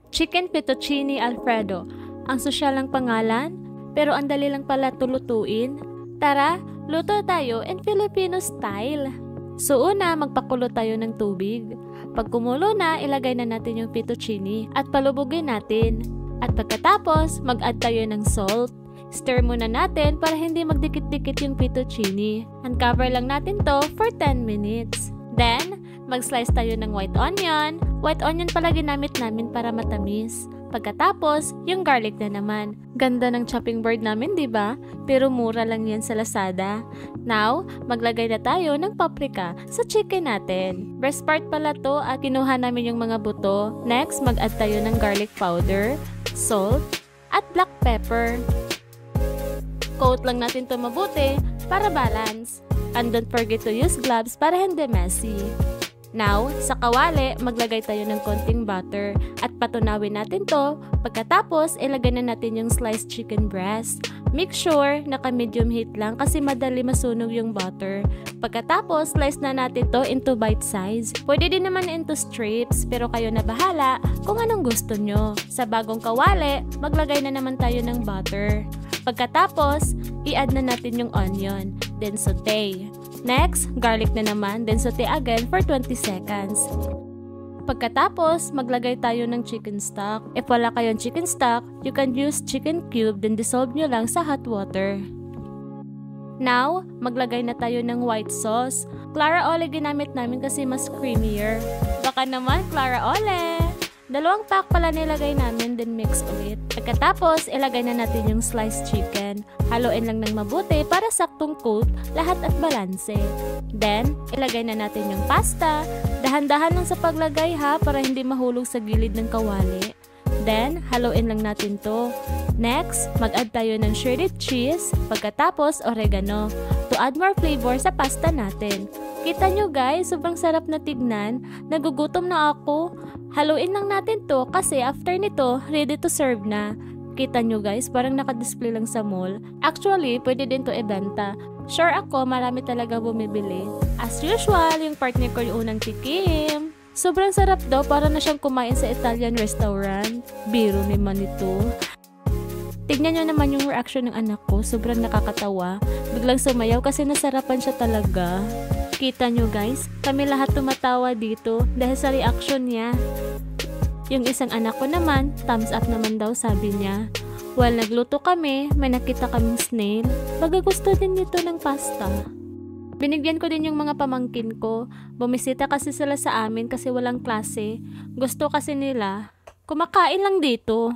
Chicken fettuccine alfredo. Ang sosyal ng pangalan, pero ang dali lang pala tulutuin. Tara, luto tayo in Filipino style. So una, magpakulo tayo ng tubig. Pag kumulo na, ilagay na natin yung fettuccine at palubugin natin. At pagkatapos, mag-add tayo ng salt. Stir muna natin para hindi magdikit-dikit yung fettuccine. Uncover lang natin to for 10 minutes. Then, mag-slice tayo ng white onion. White onion pala ginamit namin para matamis. Pagkatapos, yung garlic na naman. Ganda ng chopping board namin, di ba? Pero mura lang yan sa Lazada. Now, maglagay na tayo ng paprika sa chicken natin. Breast part pala to at kinuha namin yung mga buto. Next, mag-add tayo ng garlic powder, salt, at black pepper. Coat lang natin to mabuti para balance. And don't forget to use gloves para hindi messy. Now, sa kawali, maglagay tayo ng konting butter at patunawin natin to. Pagkatapos, ilagay na natin yung sliced chicken breast. Make sure naka-medium heat lang kasi madali masunog yung butter. Pagkatapos, slice na natin to into bite size. Pwede din naman into strips, pero kayo na bahala kung anong gusto nyo. Sa bagong kawali, maglagay na naman tayo ng butter. Pagkatapos, i-add na natin yung onion, then saute. Next, garlic na naman, then saute again for 20 seconds. Pagkatapos, maglagay tayo ng chicken stock. If wala kayong chicken stock, you can use chicken cube, then dissolve nyo lang sa hot water. Now, maglagay na tayo ng white sauce. Clara Ole ginamit namin kasi mas creamier. Baka naman, Clara Ole! 2 pack pala nilagay namin, then mix ulit. Pagkatapos, ilagay na natin yung sliced chicken. Haluin lang ng mabuti para saktong coat lahat at balanse. Then, ilagay na natin yung pasta. Dahan-dahan lang sa paglagay ha, para hindi mahulog sa gilid ng kawali. Then, haluin lang natin to. Next, mag-add tayo ng shredded cheese. Pagkatapos, oregano. To add more flavor sa pasta natin. Kita nyo guys, sobrang sarap na tignan. Nagugutom na ako. Haluin lang natin to kasi after nito, ready to serve na. Kita nyo guys, parang nakadisplay lang sa mall. Actually, pwede din to ibenta. Sure ako, marami talaga bumibili. As usual, yung partner ko yung unang tikim. Sobrang sarap daw, para na siyang kumain sa Italian restaurant. Biro naman ito. Tignan nyo naman yung reaction ng anak ko, sobrang nakakatawa. Biglang sumayaw kasi nasarapan siya talaga. Kita nyo guys, kami lahat tumatawa dito dahil sa reaction niya. Yung isang anak ko naman, thumbs up naman daw sabi niya. While nagluto kami, may nakita kaming snail. Magagusto din dito ng pasta. Binigyan ko din yung mga pamangkin ko. Bumisita kasi sila sa amin kasi walang klase. Gusto kasi nila, kumakain lang dito.